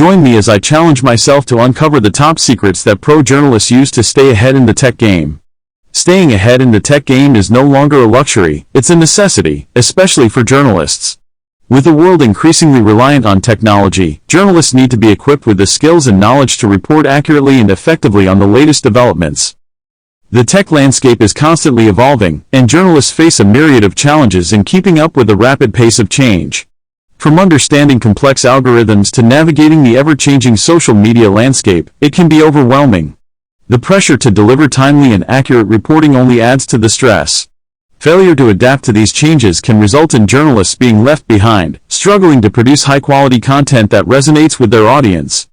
Join me as I challenge myself to uncover the top secrets that pro journalists use to stay ahead in the tech game. Staying ahead in the tech game is no longer a luxury, it's a necessity, especially for journalists. With the world increasingly reliant on technology, journalists need to be equipped with the skills and knowledge to report accurately and effectively on the latest developments. The tech landscape is constantly evolving, and journalists face a myriad of challenges in keeping up with the rapid pace of change. From understanding complex algorithms to navigating the ever-changing social media landscape, it can be overwhelming. The pressure to deliver timely and accurate reporting only adds to the stress. Failure to adapt to these changes can result in journalists being left behind, struggling to produce high-quality content that resonates with their audience.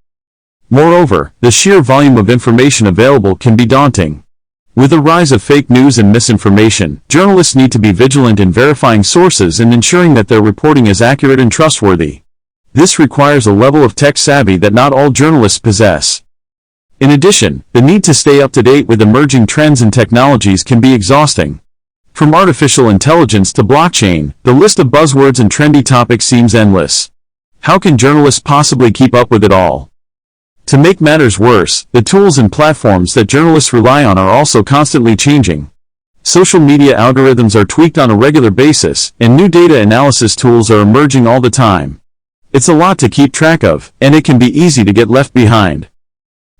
Moreover, the sheer volume of information available can be daunting. With the rise of fake news and misinformation, journalists need to be vigilant in verifying sources and ensuring that their reporting is accurate and trustworthy. This requires a level of tech savvy that not all journalists possess. In addition, the need to stay up to date with emerging trends and technologies can be exhausting. From artificial intelligence to blockchain, the list of buzzwords and trendy topics seems endless. How can journalists possibly keep up with it all? To make matters worse, the tools and platforms that journalists rely on are also constantly changing. Social media algorithms are tweaked on a regular basis, and new data analysis tools are emerging all the time. It's a lot to keep track of, and it can be easy to get left behind.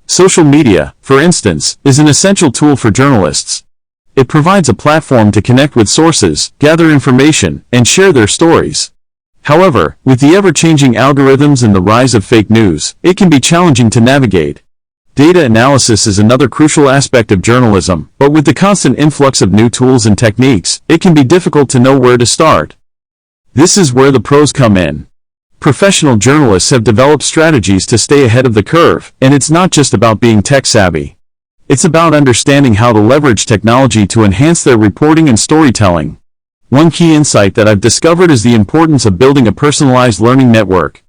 Social media, for instance, is an essential tool for journalists. It provides a platform to connect with sources, gather information, and share their stories. However, with the ever-changing algorithms and the rise of fake news, it can be challenging to navigate. Data analysis is another crucial aspect of journalism, but with the constant influx of new tools and techniques, it can be difficult to know where to start. This is where the pros come in. Professional journalists have developed strategies to stay ahead of the curve, and it's not just about being tech-savvy. It's about understanding how to leverage technology to enhance their reporting and storytelling. One key insight that I've discovered is the importance of building a personalized learning network.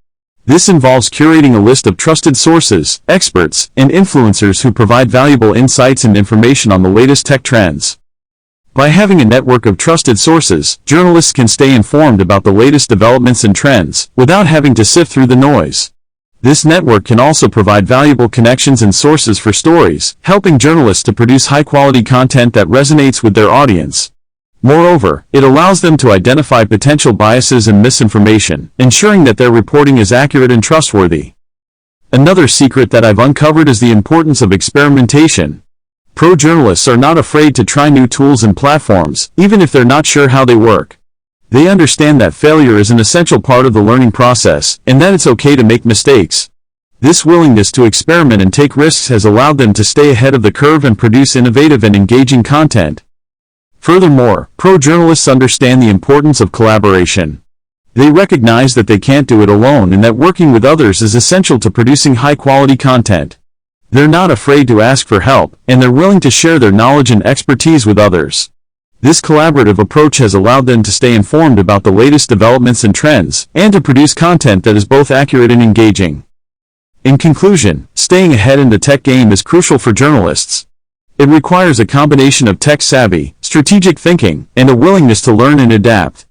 This involves curating a list of trusted sources, experts, and influencers who provide valuable insights and information on the latest tech trends. By having a network of trusted sources, journalists can stay informed about the latest developments and trends, without having to sift through the noise. This network can also provide valuable connections and sources for stories, helping journalists to produce high-quality content that resonates with their audience. Moreover, it allows them to identify potential biases and misinformation, ensuring that their reporting is accurate and trustworthy. Another secret that I've uncovered is the importance of experimentation. Pro journalists are not afraid to try new tools and platforms, even if they're not sure how they work. They understand that failure is an essential part of the learning process, and that it's okay to make mistakes. This willingness to experiment and take risks has allowed them to stay ahead of the curve and produce innovative and engaging content. Furthermore, pro journalists understand the importance of collaboration. They recognize that they can't do it alone and that working with others is essential to producing high-quality content. They're not afraid to ask for help, and they're willing to share their knowledge and expertise with others. This collaborative approach has allowed them to stay informed about the latest developments and trends, and to produce content that is both accurate and engaging. In conclusion, staying ahead in the tech game is crucial for journalists. It requires a combination of tech savvy, strategic thinking, and a willingness to learn and adapt.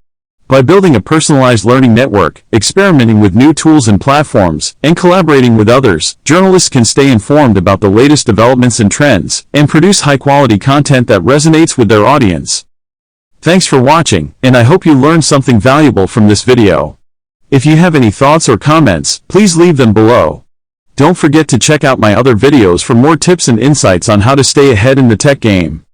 By building a personalized learning network, experimenting with new tools and platforms, and collaborating with others, journalists can stay informed about the latest developments and trends, and produce high-quality content that resonates with their audience. Thanks for watching, and I hope you learned something valuable from this video. If you have any thoughts or comments, please leave them below. Don't forget to check out my other videos for more tips and insights on how to stay ahead in the tech game.